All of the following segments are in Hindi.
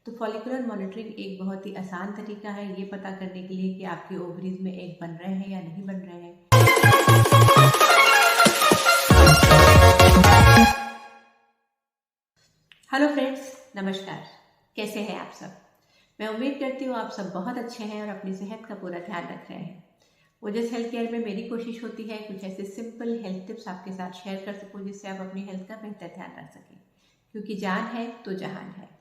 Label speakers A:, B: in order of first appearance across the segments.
A: तो फॉलिकुलर मॉनिटरिंग एक बहुत ही आसान तरीका है ये पता करने के लिए कि आपके ओवरीज में एग बन रहे हैं या नहीं बन रहे हैं। हेलो फ्रेंड्स, नमस्कार। कैसे हैं आप सब? मैं उम्मीद करती हूँ आप सब बहुत अच्छे हैं और अपनी सेहत का पूरा ध्यान रख रहे हैं। ओजस हेल्थ केयर में मेरी कोशिश होती है कुछ ऐसे सिंपल हेल्थ टिप्स आपके साथ शेयर कर सकूँ जिससे आप अपनी हेल्थ का बेहतर ध्यान रख सकें, क्योंकि जान है तो जहान है।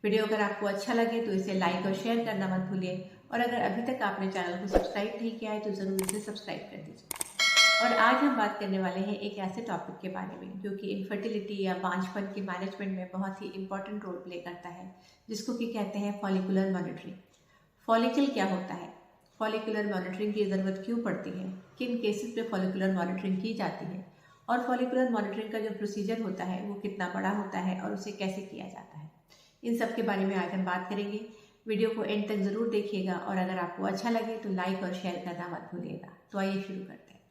A: वीडियो अगर आपको अच्छा लगे तो इसे लाइक और शेयर करना मत भूलिए, और अगर अभी तक आपने चैनल को सब्सक्राइब नहीं किया है तो ज़रूर इसे सब्सक्राइब कर दीजिए। और आज हम बात करने वाले हैं एक ऐसे टॉपिक के बारे में जो कि इनफर्टिलिटी या बांझपन के मैनेजमेंट में बहुत ही इंपॉर्टेंट रोल प्ले करता है, जिसको कि कहते हैं फॉलिकुलर मॉनिटरिंग। फॉलिकल क्या होता है, फॉलिकुलर मॉनिटरिंग की ज़रूरत क्यों पड़ती है, किन केसेस पे फॉलिकुलर मॉनिटरिंग की जाती है, और फॉलिकुलर मॉनिटरिंग का जो प्रोसीजर होता है वो कितना बड़ा होता है और उसे कैसे किया जाता है, इन सब के बारे में आज हम बात करेंगे। वीडियो को एंड तक ज़रूर देखिएगा और अगर आपको अच्छा लगे तो लाइक और शेयर करना मत भूलिएगा। तो आइए शुरू करते हैं।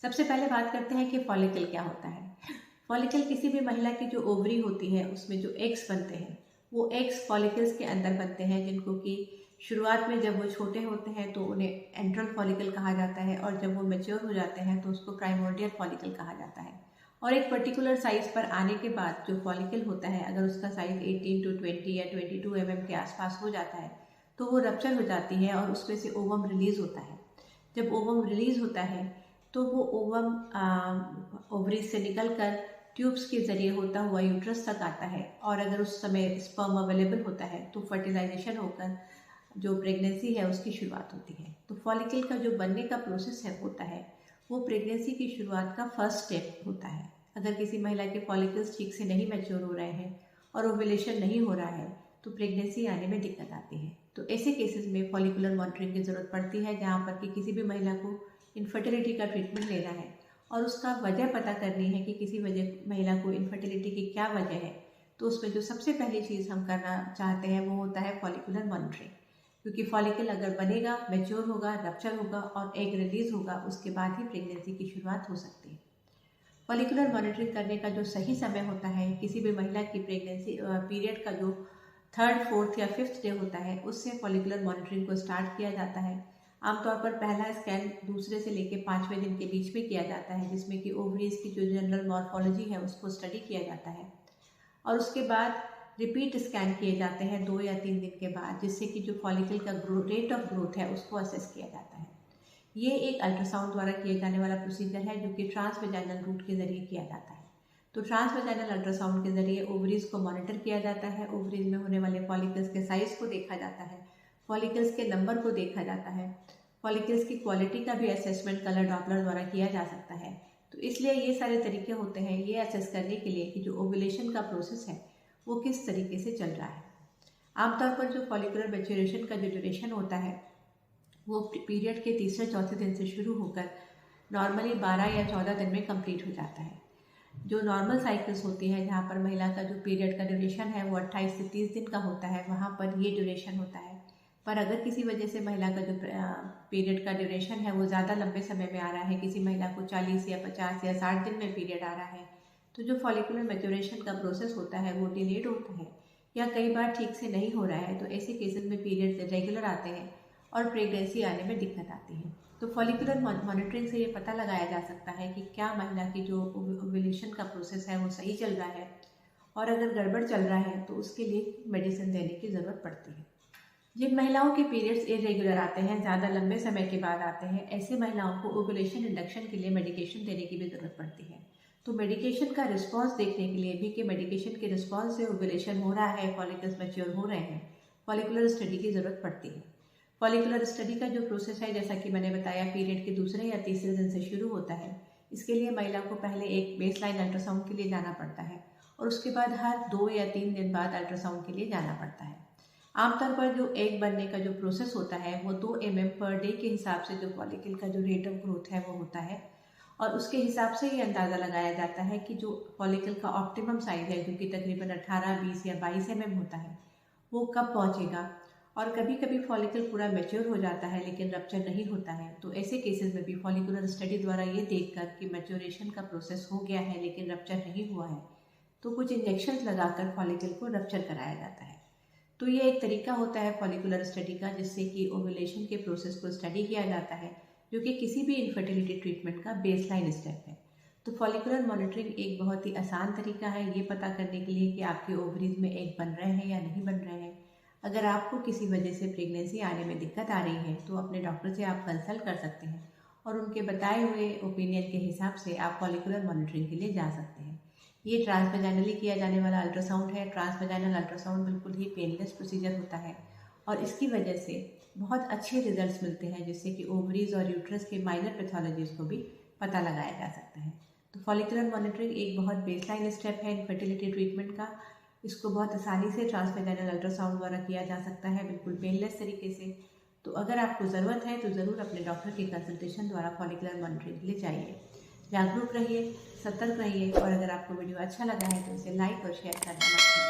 A: सबसे पहले बात करते हैं कि फॉलिकल क्या होता है। फॉलिकल किसी भी महिला की जो ओवरी होती है उसमें जो एग्स बनते हैं वो एग्स फॉलिकल्स के अंदर बनते हैं, जिनको कि शुरुआत में जब वो छोटे होते हैं तो उन्हें एंट्रल फॉलिकल कहा जाता है, और जब वो मैच्योर हो जाते हैं तो उसको प्राइमोर्डियल फॉलिकल कहा जाता है। और एक पर्टिकुलर साइज पर आने के बाद जो फॉलिकल होता है, अगर उसका साइज 18 to 20 या 22 mm के आसपास हो जाता है तो वो रप्चर हो जाती है और उसमें से ओवम रिलीज होता है। जब ओवम रिलीज होता है तो वो ओवम ओवरीज से निकलकर ट्यूब्स के जरिए होता हुआ यूट्रस तक आता है, और अगर उस समय स्पर्म अवेलेबल होता है तो फर्टिलाइजेशन होकर जो प्रेगनेंसी है उसकी शुरुआत होती है। तो फॉलिकल का जो बनने का प्रोसेस है होता है वो प्रेगनेंसी की शुरुआत का फर्स्ट स्टेप होता है। अगर किसी महिला के फॉलिकल्स ठीक से नहीं मैच्योर हो रहे हैं और ओव्यूलेशन नहीं हो रहा है तो प्रेगनेंसी आने में दिक्कत आती है। तो ऐसे केसेस में फॉलिकुलर मॉनिटरिंग की ज़रूरत पड़ती है, जहाँ पर कि किसी भी महिला को इनफर्टिलिटी का ट्रीटमेंट लेना है और उसका वजह पता करनी है कि किसी वजह महिला को इनफर्टिलिटी की क्या वजह है। तो उसमें जो सबसे पहली चीज़ हम करना चाहते हैं वो होता है फॉलिकुलर मॉनिटरिंग, क्योंकि फॉलिकल अगर बनेगा, मैच्योर होगा, रप्चर होगा और एग रिलीज होगा, उसके बाद ही प्रेगनेंसी की शुरुआत हो सकती है। फॉलिकुलर मॉनिटरिंग करने का जो सही समय होता है, किसी भी महिला की प्रेगनेंसी पीरियड का जो 3rd, 4th या 5th डे होता है उससे फॉलिकुलर मॉनिटरिंग को स्टार्ट किया जाता है। आमतौर पर पहला स्कैन दूसरे से लेकर 5वें दिन के बीच में किया जाता है, जिसमें कि ओवरीज की जो जनरल मॉर्फोलॉजी है उसको स्टडी किया जाता है, और उसके बाद रिपीट स्कैन किए जाते हैं 2 या 3 दिन के बाद, जिससे कि जो फॉलिकल का रेट ऑफ ग्रोथ है उसको असेस किया जाता है। ये एक अल्ट्रासाउंड द्वारा किए जाने वाला प्रोसीजर है जो कि ट्रांसवेजाइनल रूट के जरिए किया जाता है। तो ट्रांसवेजाइनल अल्ट्रासाउंड के जरिए ओवरीज को मॉनिटर किया जाता है, ओवरीज में होने वाले फॉलिकल्स के साइज को देखा जाता है, फॉलिकल्स के नंबर को देखा जाता है, फॉलिकल्स की क्वालिटी का भी असेसमेंट कलर डॉपलर द्वारा किया जा सकता है। तो इसलिए ये सारे तरीके होते हैं ये असेस करने के लिए कि जो ओव्यूलेशन का प्रोसेस है वो किस तरीके से चल रहा है। आमतौर पर जो फॉलिकुलर मैच्योरेशन का जो ड्यूरेशन होता है वो पीरियड के तीसरे चौथे दिन से शुरू होकर नॉर्मली 12 या 14 दिन में कंप्लीट हो जाता है। जो नॉर्मल साइकिल्स होती है, जहाँ पर महिला का जो पीरियड का ड्यूरेशन है वो 28 से 30 दिन का होता है, वहाँ पर ये ड्यूरेशन होता है। पर अगर किसी वजह से महिला का जो पीरियड का ड्यूरेशन है वो ज़्यादा लंबे समय में आ रहा है, किसी महिला को 40 या 50 या 60 दिन में पीरियड आ रहा है, तो जो फॉलिकुलर मैच्योरेशन का प्रोसेस होता है वो डिलेड होता है या कई बार ठीक से नहीं हो रहा है। तो ऐसे केसेस में पीरियड्स रेगुलर आते हैं और प्रेगनेंसी आने में दिक्कत आती है। तो फॉलिकुलर मॉनिटरिंग से ये पता लगाया जा सकता है कि क्या महिला की जो ओव्यूलेशन का प्रोसेस है वो सही चल रहा है, और अगर गड़बड़ चल रहा है तो उसके लिए मेडिसिन देने की ज़रूरत पड़ती है। जिन महिलाओं के पीरियड्स इरेगुलर आते हैं, ज़्यादा लंबे समय के बाद आते हैं, ऐसे महिलाओं को ओव्यूलेशन इंडक्शन के लिए मेडिकेशन देने की भी ज़रूरत पड़ती है। तो मेडिकेशन का रिस्पांस देखने के लिए भी कि मेडिकेशन के रिस्पांस से ओव्यूलेशन हो रहा है, फॉलिकल्स मैच्योर हो रहे हैं, फॉलिकुलर स्टडी की ज़रूरत पड़ती है। फॉलिकुलर स्टडी का जो प्रोसेस है, जैसा कि मैंने बताया, पीरियड के दूसरे या तीसरे दिन से शुरू होता है। इसके लिए महिला को पहले एक बेसलाइन अल्ट्रासाउंड के लिए जाना पड़ता है और उसके बाद हर 2 या 3 दिन बाद अल्ट्रासाउंड के लिए जाना पड़ता है। आमतौर पर जो एग बनने का जो प्रोसेस होता है वो 2 mm पर डे के हिसाब से जो फॉलिकल का जो रेट ऑफ ग्रोथ है वो होता है, और उसके हिसाब से ये अंदाज़ा लगाया जाता है कि जो फॉलिकल का ऑप्टिमम साइज है, जो कि तकरीबन 18, 20 या 22 mm होता है, वो कब पहुंचेगा। और कभी कभी फॉलिकल पूरा मैच्योर हो जाता है लेकिन रप्चर नहीं होता है। तो ऐसे केसेस में भी फॉलिकुलर स्टडी द्वारा ये देखकर कि मैच्योरेशन का प्रोसेस हो गया है लेकिन रप्चर नहीं हुआ है, तो कुछ इंजेक्शन लगाकर फॉलिकल को रप्चर कराया जाता है। तो ये एक तरीका होता है फॉलिकुलर स्टडी का, जिससे कि ओव्यूलेशन के प्रोसेस को स्टडी किया जाता है, जो कि किसी भी इनफर्टिलिटी ट्रीटमेंट का बेसलाइन स्टेप है। तो फॉलिकुलर मॉनिटरिंग एक बहुत ही आसान तरीका है ये पता करने के लिए कि आपके ओवरीज में एग बन रहे हैं या नहीं बन रहे हैं। अगर आपको किसी वजह से प्रेगनेंसी आने में दिक्कत आ रही है तो अपने डॉक्टर से आप कंसल्ट कर सकते हैं और उनके बताए हुए ओपिनियन के हिसाब से आप फॉलिकुलर मॉनिटरिंग के लिए जा सकते हैं। ये ट्रांसवेजाइनली किया जाने वाला अल्ट्रासाउंड है। ट्रांसवेजाइनल अल्ट्रासाउंड बिल्कुल ही पेनलेस प्रोसीजर होता है और इसकी वजह से बहुत अच्छे रिजल्ट्स मिलते हैं, जिससे कि ओवरीज और यूट्रस के माइनर पैथोलॉजीज को भी पता लगाया जा सकता है। तो फॉलिकुलर मॉनिटरिंग एक बहुत बेसलाइन स्टेप है इनफर्टिलिटी ट्रीटमेंट का। इसको बहुत आसानी से ट्रांसवेजाइनल अल्ट्रासाउंड द्वारा किया जा सकता है, बिल्कुल पेनलेस तरीके से। तो अगर आपको ज़रूरत है तो ज़रूर अपने डॉक्टर के कंसल्टेशन द्वारा फॉलिकुलर मॉनिटरिंग के लिए जाइए। जागरूक रहिए, सतर्क रहिए और अगर आपको वीडियो अच्छा लगा है तो इसे लाइक और शेयर करना मत भूलिए।